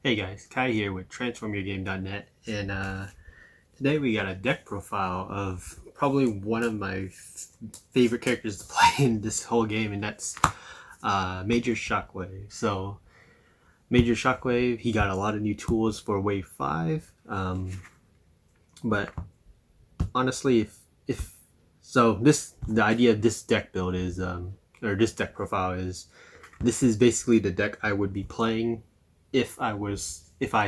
Hey guys, Kai here with TransformYourGame.net, and today we got a deck profile of probably one of my favorite characters to play in this whole game, and that's Major Shockwave. So, Major Shockwave, he got a lot of new tools for Wave 5, but honestly, if so, the idea of this deck build is, or this deck profile is, this is basically the deck I would be playing if I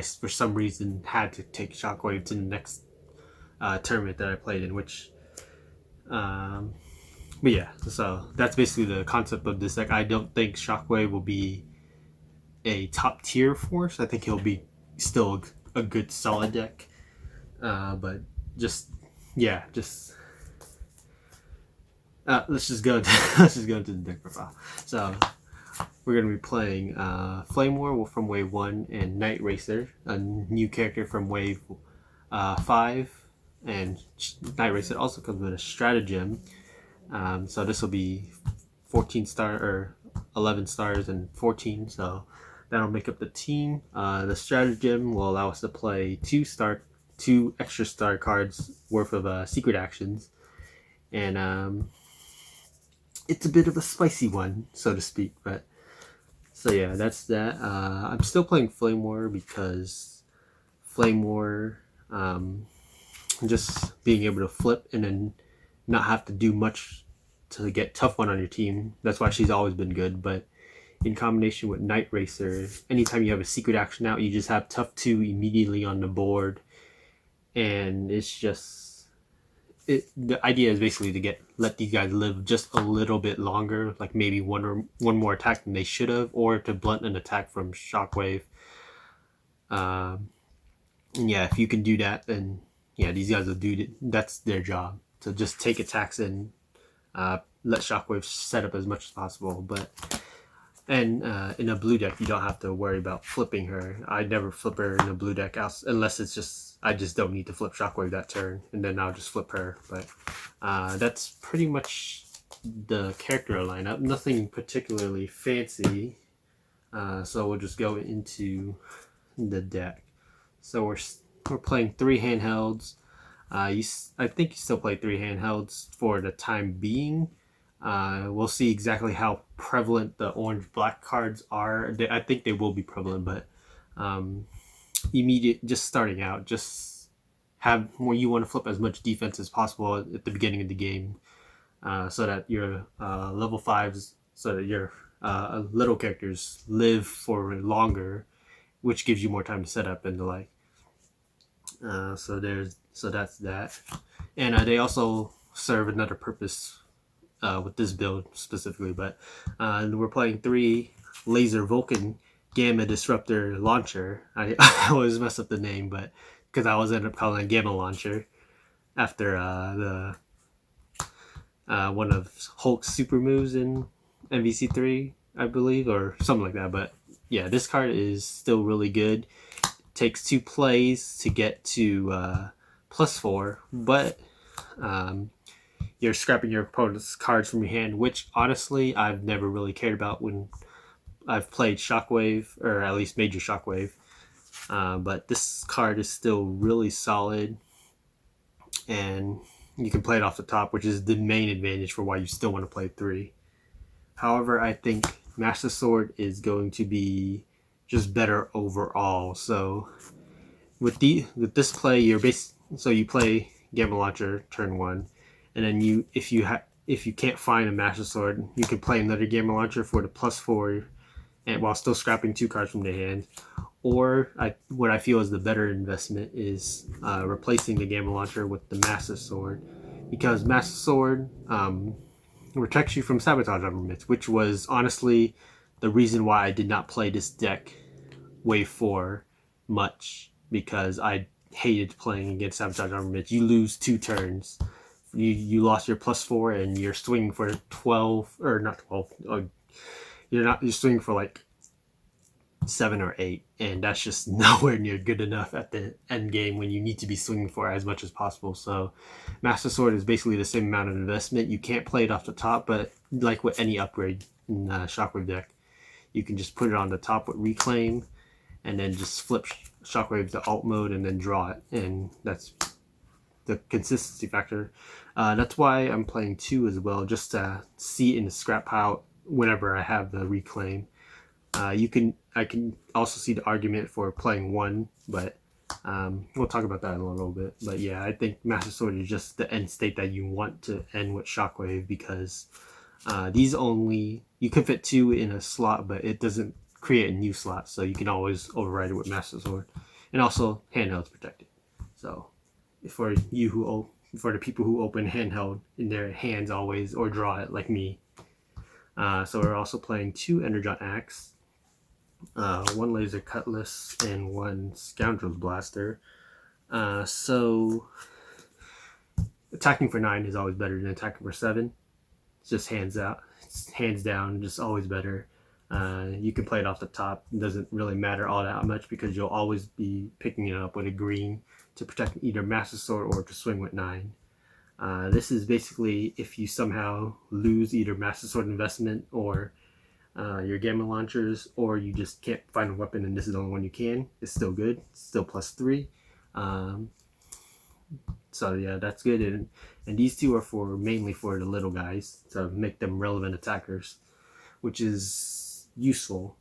for some reason had to take Shockwave to the next tournament that I played in, which but yeah, so that's basically the concept of this deck. I don't think Shockwave will be a top tier force. I think he'll be still a good solid deck, but just yeah, just let's just go let's just go into the deck profile. So we're going to be playing Flame War from Wave 1 and Night Racer, a new character from Wave 5. And Night Racer also comes with a Stratagem. So this will be 14 star or 11 stars and 14. So that'll make up the team. The Stratagem will allow us to play two extra star cards worth of secret actions. And it's a bit of a spicy one, so to speak, but so yeah, that's that. I'm still playing Flame War because Flame War, just being able to flip and then not have to do much to get tough one on your team. That's why she's always been good. But in combination with Night Racer, anytime you have a secret action out, you just have tough 2 immediately on the board, and it's just the idea is basically to let these guys live just a little bit longer, like maybe one more attack than they should have, or to blunt an attack from Shockwave. And yeah, if you can do that, then yeah, these guys will do it. That's their job, to just take attacks and let Shockwave set up as much as possible. But and in a blue deck, you don't have to worry about flipping her. I never flip her in a blue deck unless it's just I just don't need to flip Shockwave that turn, and then I'll just flip her. But that's pretty much the character lineup. Nothing particularly fancy. So we'll just go into the deck. So we're playing 3 handhelds. I think you still play 3 handhelds for the time being. We'll see exactly how prevalent the orange-black cards are. I think they will be prevalent, but just starting out, just have more. You want to flip as much defense as possible at the beginning of the game, so that your level 5s, so that your little characters live for longer, which gives you more time to set up and the like. So that's that, and they also serve another purpose with this build specifically. But we're playing 3 Laser Vulcan Gamma Disruptor Launcher. I always mess up the name, but because I always end up calling it Gamma Launcher after the one of Hulk's super moves in MVC3, I believe, or something like that. But yeah, this card is still really good. Takes 2 plays to get to +4, but you're scrapping your opponent's cards from your hand, which honestly I've never really cared about when I've played Shockwave, or at least Major Shockwave. But this card is still really solid, and you can play it off the top, which is the main advantage for why you still want to play 3. However, I think Master Sword is going to be just better overall. So with this play, so you play Gamma Launcher turn 1, and then if you can't find a Master Sword, you can play another Gamma Launcher for the +4, and while still scrapping 2 cards from the hand. Or what I feel is the better investment is replacing the Gamma Launcher with the Master Sword, because Master Sword protects you from Sabotage Armaments, which was honestly the reason why I did not play this deck Wave 4 much, because I hated playing against Sabotage Armaments. You lose 2 turns. You lost your +4 and you're swinging for 12, or not 12. You're swinging for like 7 or 8, and that's just nowhere near good enough at the end game when you need to be swinging for as much as possible. So Master Sword is basically the same amount of investment. You can't play it off the top, but like with any upgrade in Shockwave deck, you can just put it on the top with Reclaim, and then just flip Shockwave to alt mode and then draw it, and that's the consistency factor. That's why I'm playing 2 as well, just to see it in the scrap pile whenever I have the reclaim. I can also see the argument for playing 1, but we'll talk about that in a little bit. But yeah, I think Master Sword is just the end state that you want to end with Shockwave, because these only, you can fit 2 in a slot, but it doesn't create a new slot, so you can always override it with Master Sword. And also handheld's protected. So for the people who open handheld in their hands always, or draw it like me. So we're also playing 2 Energon Axe, 1 Laser Cutlass, and 1 Scoundrel's Blaster. So attacking for 9 is always better than attacking for 7. It's just hands down, just always better. You can play it off the top. It doesn't really matter all that much because you'll always be picking it up with a green to protect either Master Sword or to swing with 9. This is basically if you somehow lose either Master Sword investment or your Gamma Launchers, or you just can't find a weapon and this is the only one you can, it's still good. It's still +3. So yeah, that's good. And these 2 are mainly for the little guys to make them relevant attackers, which is useful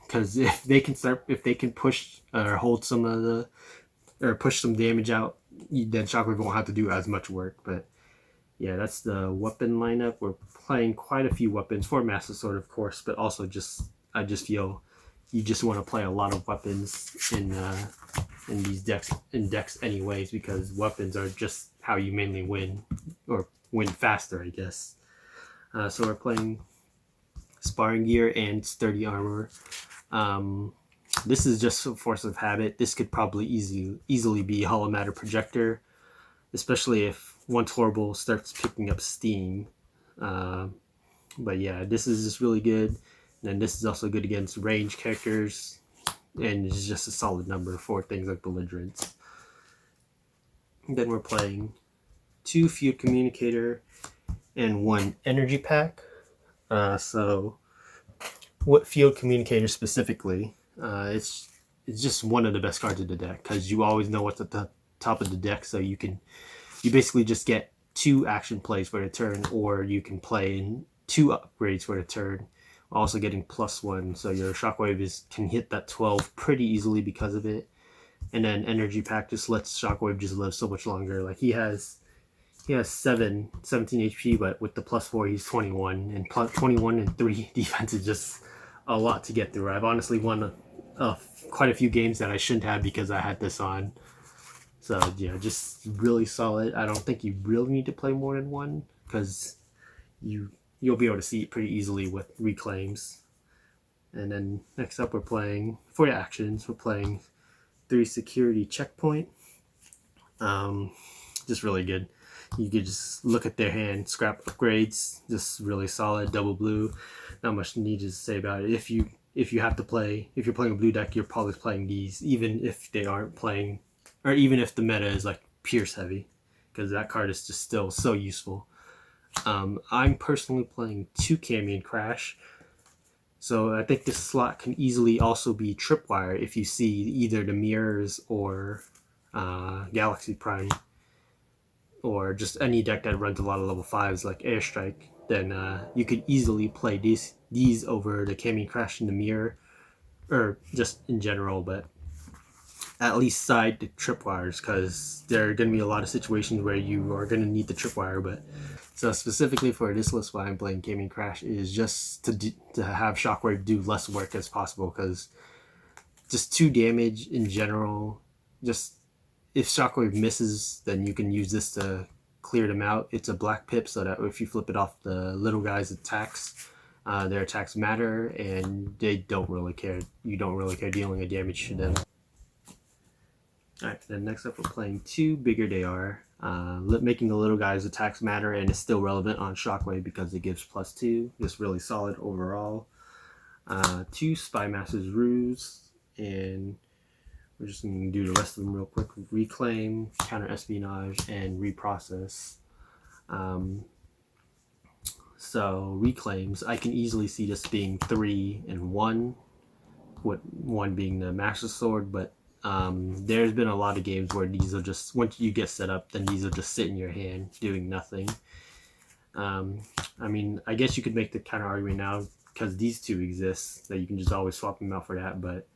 because if they can push or hold some of the, or push some damage out, then Shockwave won't have to do as much work. But yeah, that's the weapon lineup. We're playing quite a few weapons for Master Sword, of course, but also I just feel you just want to play a lot of weapons in these decks anyways, because weapons are just how you mainly win, or win faster, I guess. So we're playing Sparring Gear and Sturdy Armor. This is just a force of habit. This could probably easily be Hollow Matter Projector, especially if once Horrible starts picking up steam. But yeah, this is just really good. And then this is also good against range characters, and it's just a solid number for things like Belligerence. And then we're playing 2 Field Communicator and 1 Energy Pack. So what Field Communicator specifically, it's just one of the best cards in the deck because you always know what's at the top of the deck, so you basically just get 2 action plays for the turn, or you can play in 2 upgrades for the turn, also getting +1, so your Shockwave can hit that 12 pretty easily because of it. And then Energy Pack just lets Shockwave just live so much longer. Like he has 17 HP, but with the +4 he's 21, and 21 and 3 defense is just a lot to get through. I've honestly won quite a few games that I shouldn't have because I had this on. So yeah, just really solid. I don't think you really need to play more than 1 because you'll be able to see it pretty easily with reclaims. And then next up, we're playing for the actions. We're playing 3 Security Checkpoint. Just really good. You could just look at their hand, scrap upgrades, just really solid. Double blue, not much needed to say about it. If you're playing a blue deck, you're probably playing these, even if they aren't playing, or even if the meta is like Pierce heavy, because that card is just still so useful. I'm personally playing 2 Camion Crash, so I think this slot can easily also be Tripwire if you see either the Mirrors or Galaxy Prime, or just any deck that runs a lot of level 5s like Airstrike. Then you could easily play these over the Camion Crash in the Mirror, or just in general, but at least side the Tripwires, because there are going to be a lot of situations where you are going to need the Tripwire. But so specifically for this list, why I'm playing Camion Crash is just to have Shockwave do less work as possible, because just 2 damage in general. Just if Shockwave misses, then you can use this to clear them out. It's a black pip, so that if you flip it off the little guy's attacks, their attacks matter, and they don't really care. You don't really care dealing a damage to them. Alright, then next up we're playing 2 Bigger They Are, making the little guy's attacks matter, and it's still relevant on Shockwave because it gives +2. Just really solid overall. 2 Spy Master's Ruse, and we're just going to do the rest of them real quick. Reclaim, Counter Espionage, and Reprocess. So Reclaims, I can easily see this being 3 and 1. with one being the Master Sword, but there's been a lot of games where these will just, once you get set up, then these will just sit in your hand doing nothing. I mean, I guess you could make the counter argument now because these two exist that you can just always swap them out for that, but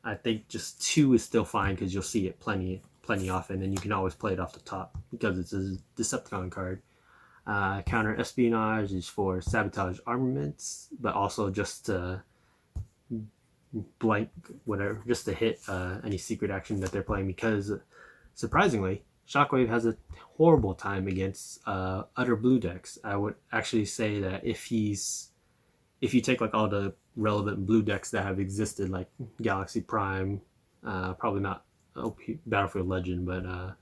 I think just two is still fine because you'll see it plenty often, and you can always play it off the top because it's a Decepticon card. Counter espionage is for sabotage armaments, but also just to blank whatever, just to hit any secret action that they're playing. Because surprisingly, Shockwave has a horrible time against other blue decks. I would actually say that if you take like all the relevant blue decks that have existed, like Galaxy Prime, probably not Battlefield Legend, but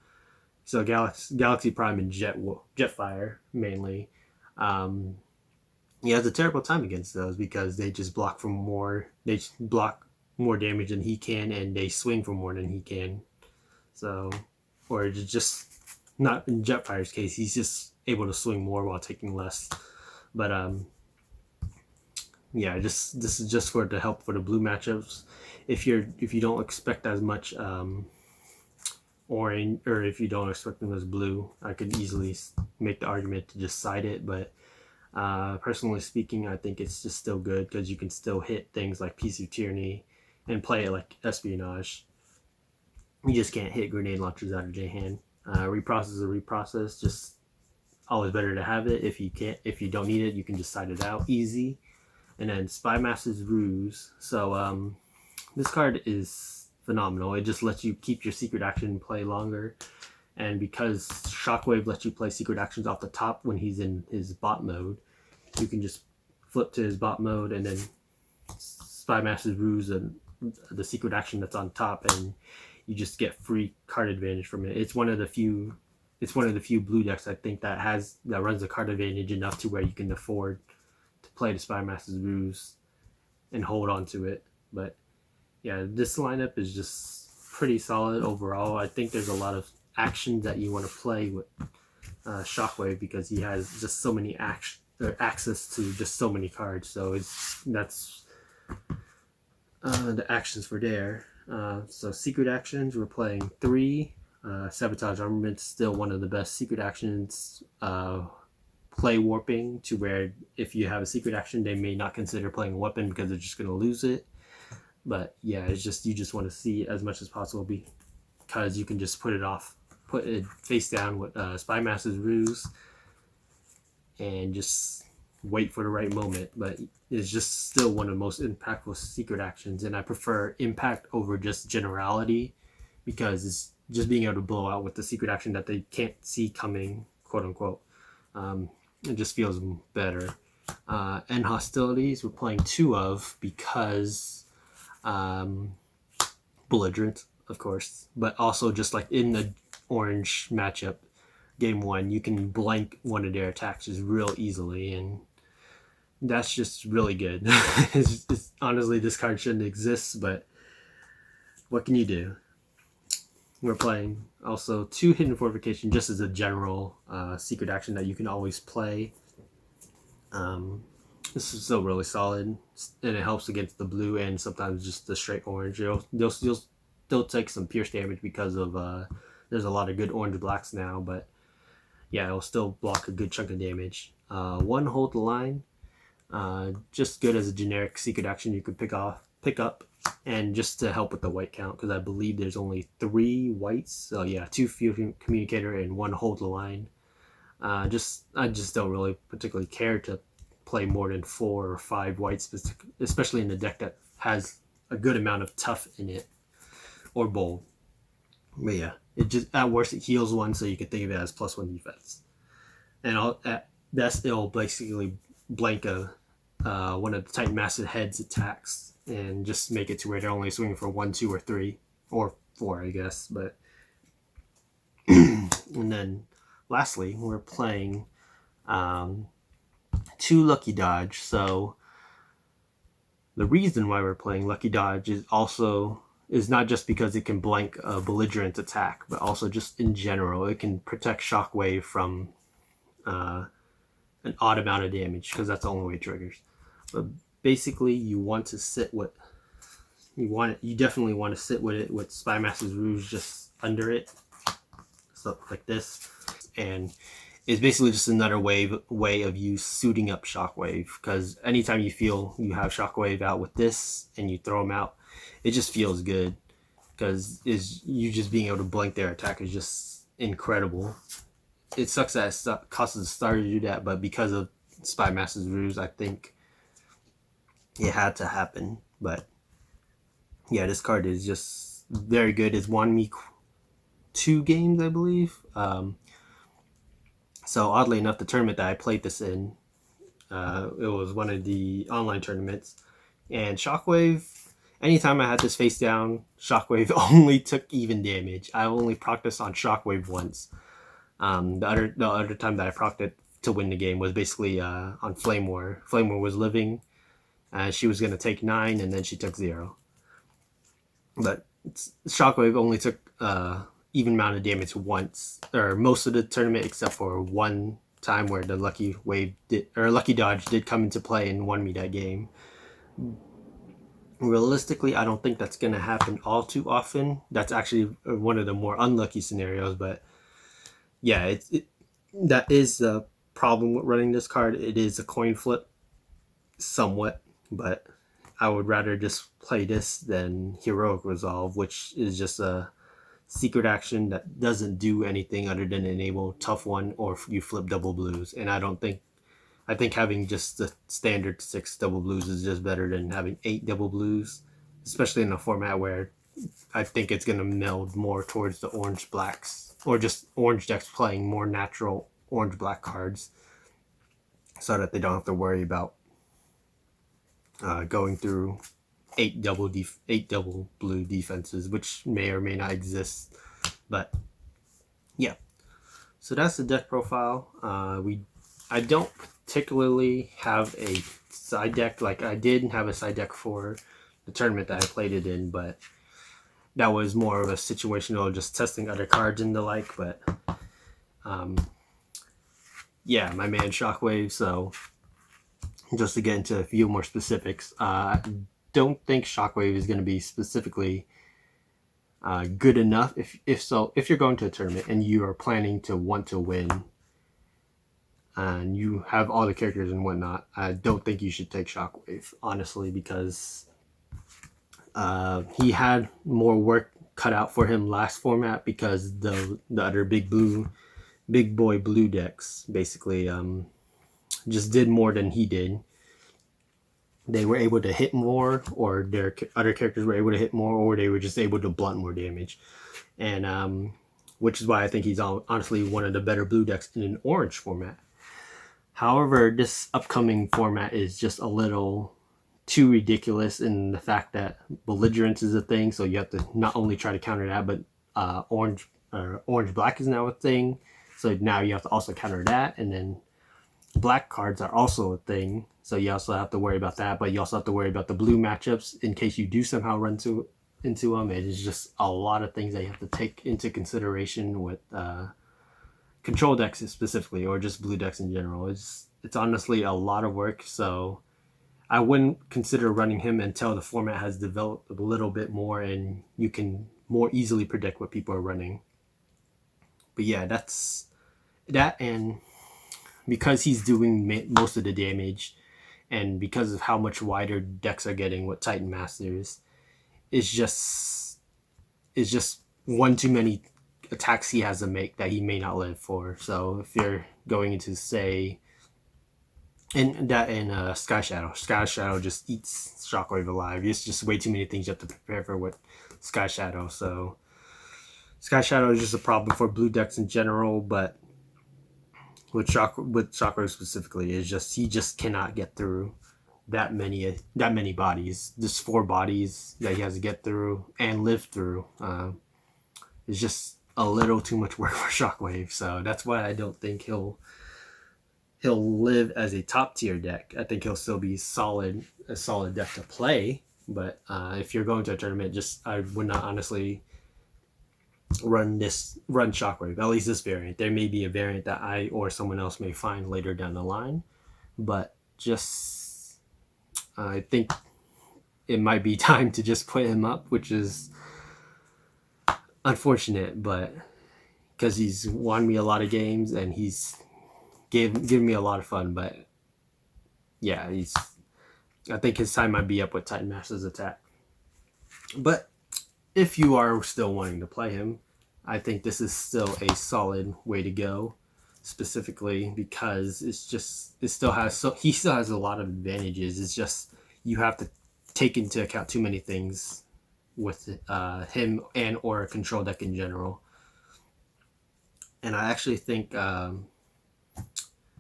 so Galaxy Prime and Jetfire mainly. He has a terrible time against those because they just block for more. They block more damage than he can, and they swing for more than he can. So, or just not in Jetfire's case, he's just able to swing more while taking less. But yeah, this is just for the help for the blue matchups. If you don't expect as much orange, or if you don't expect them as blue, I could easily make the argument to just side it. But personally speaking, I think it's just still good because you can still hit things like Piece of Tyranny and play it like espionage. You just can't hit grenade launchers out of your hand. Reprocess is a reprocess. Just always better to have it. If you don't need it, you can just side it out easy. And then Spy Master's Ruse. So this card is phenomenal. It just lets you keep your secret action and play longer. And because Shockwave lets you play secret actions off the top when he's in his bot mode, you can just flip to his bot mode and then Spy Master's Ruse and the secret action that's on top, and you just get free card advantage from it. It's one of the few blue decks I think that runs the card advantage enough to where you can afford to play the Spy Master's Ruse and hold on to it. But yeah, this lineup is just pretty solid overall. I think there's a lot of actions that you want to play with Shockwave because he has just so many access to just so many cards. So that's the actions for there. So secret actions, we're playing 3. Sabotage Armaments, still one of the best secret actions. Play Warping, to where if you have a secret action, they may not consider playing a weapon because they're just going to lose it. But yeah, it's just, you just want to see as much as possible because you can just put it face down with Spy Master's Ruse and just wait for the right moment. But it's just still one of the most impactful secret actions, and I prefer impact over just generality because it's just being able to blow out with the secret action that they can't see coming, quote unquote. It just feels better. And hostilities we're playing 2 of because belligerent, of course, but also just like in the orange matchup, game 1, you can blank one of their attacks just real easily, and that's just really good. It's honestly, this card shouldn't exist, but what can you do? We're playing also 2 Hidden Fortification just as a general secret action that you can always play. This is still really solid, and it helps against the blue and sometimes just the straight orange. You'll still take some pierce damage because of there's a lot of good orange blacks now, but yeah, it'll still block a good chunk of damage. 1 Hold the Line, just good as a generic secret action you could pick up, and just to help with the white count because I believe there's only 3 whites. So yeah, 2 Field Communicator and 1 Hold the Line. I just don't really particularly care to play more than 4 or 5 whites, especially in a deck that has a good amount of tough in it or bold. But yeah, it just at worst it heals 1, so you can think of it as +1 defense. And at best it'll basically blank one of the Titan Master Head's attacks and just make it to where they're only swinging for 1, 2, or 3, or 4, I guess. But and then lastly, we're playing 2 Lucky Dodge. So the reason why we're playing Lucky Dodge is not just because it can blank a belligerent attack, but also just in general, it can protect Shockwave from an odd amount of damage because that's the only way it triggers. But basically, you want to sit with you definitely want to sit with it with Spy Masters Rouge just under it, so like this, and it's basically just another way of you suiting up Shockwave, because anytime you feel you have Shockwave out with this and you throw them out, it just feels good, because is you just being able to blank their attack is just incredible. It sucks that it costs the starter to do that, but because of Spy Masters Rouge, I think it had to happen. But yeah, this card is just very good. It's won me 2 games, I believe. So oddly enough, the tournament that I played this in, it was one of the online tournaments, and Shockwave. Anytime I had this face down, Shockwave only took even damage. I only practiced on Shockwave once. The other time that I procced it to win the game was basically on Flame War. Flame War was living, she was gonna take 9, and then she took 0. But Shockwave only took even amount of damage once, or most of the tournament, except for one time where the Lucky Dodge did come into play and won me that game. Realistically, I don't think that's gonna happen all too often. That's actually one of the more unlucky scenarios, but yeah, that is the problem with running this card. It is a coin flip, somewhat, but I would rather just play this than Heroic Resolve, which is just a secret action that doesn't do anything other than enable tough one or you flip double blues. And I think having just the standard 6 double blues is just better than having 8 double blues, especially in a format where I think it's going to meld more towards the orange blacks, or just orange decks playing more natural orange black cards, so that they don't have to worry about going through 8 double blue defenses, which may or may not exist. But yeah, so that's the deck profile. I don't particularly have a side deck. Like, I did have a side deck for the tournament that I played it in, but that was more of a situational, just testing other cards and the like. But yeah, my man Shockwave. So just to get into a few more specifics, I don't think Shockwave is going to be specifically good enough. If you're going to a tournament and you are planning to want to win, and you have all the characters and whatnot, I don't think you should take Shockwave, honestly, because he had more work cut out for him last format, because the other big boy blue decks basically just did more than he did. They were able to hit more, or their other characters were able to hit more, or they were just able to blunt more damage. And which is why I think he's honestly one of the better blue decks in an orange format. However, this upcoming format is just a little too ridiculous in the fact that belligerence is a thing, so you have to not only try to counter that, but orange black is now a thing, so now you have to also counter that, and then black cards are also a thing, so you also have to worry about that, but you also have to worry about the blue matchups in case you do somehow run into them. It is just a lot of things that you have to take into consideration with control decks specifically, or just blue decks in general. It's honestly a lot of work, so I wouldn't consider running him until the format has developed a little bit more and you can more easily predict what people are running. But yeah, that's that. And because he's doing most of the damage, and because of how much wider decks are getting with Titan Masters, it's just one too many attacks he has to make that he may not live for. So if you're going into, say, and Sky Shadow just eats Shockwave alive. It's just way too many things you have to prepare for with Sky Shadow. So Sky Shadow is just a problem for blue decks in general, but with Shockwave specifically, is just he just cannot get through that many bodies. Just 4 bodies that he has to get through and live through. It's just a little too much work for Shockwave. So that's why I don't think he'll live as a top tier deck. I think he'll still be a solid deck to play. But if you're going to a tournament, I would not honestly run Shockwave, at least this variant. There may be a variant that I or someone else may find later down the line, but just I think it might be time to just put him up, which is unfortunate, but because he's won me a lot of games and he's given me a lot of fun. But yeah, I think his time might be up with Titan Master's Attack. But if you are still wanting to play him, I think this is still a solid way to go, specifically because he still has a lot of advantages. It's just you have to take into account too many things with him and or a control deck in general. And I actually think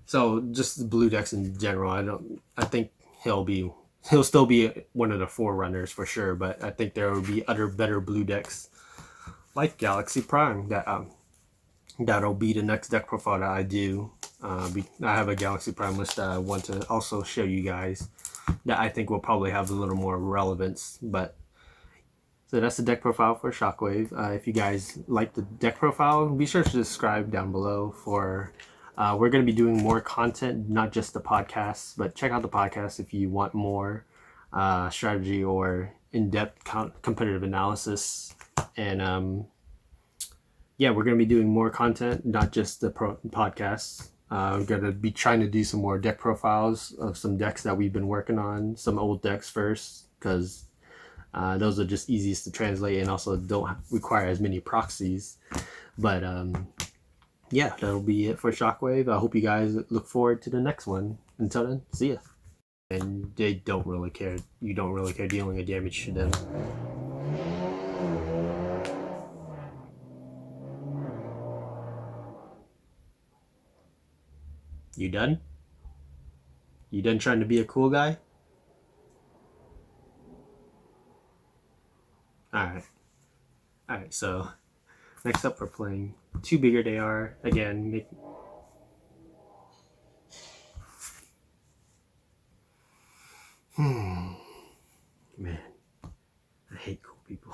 so. Just blue decks in general. I think he'll still be one of the forerunners for sure. But I think there will be other better blue decks like Galaxy Prime that'll be the next deck profile that I do. I have a Galaxy Prime list that I want to also show you guys that I think will probably have a little more relevance. But so that's the deck profile for Shockwave. If you guys like the deck profile, be sure to subscribe down below for. We're going to be doing more content, not just the podcasts, but check out the podcast if you want more strategy or in-depth competitive analysis. And yeah, we're going to be doing more content, not just the podcasts. We're going to be trying to do some more deck profiles of some decks that we've been working on, some old decks first, because those are just easiest to translate and also don't require as many proxies. But yeah, that'll be it for Shockwave. I hope you guys look forward to the next one. Until then, see ya. And they don't really care. You don't really care dealing a damage to them. You done? You done trying to be a cool guy? Alright. Alright, so next up we're playing Two Bigger They Are. Again, man, I hate cool people.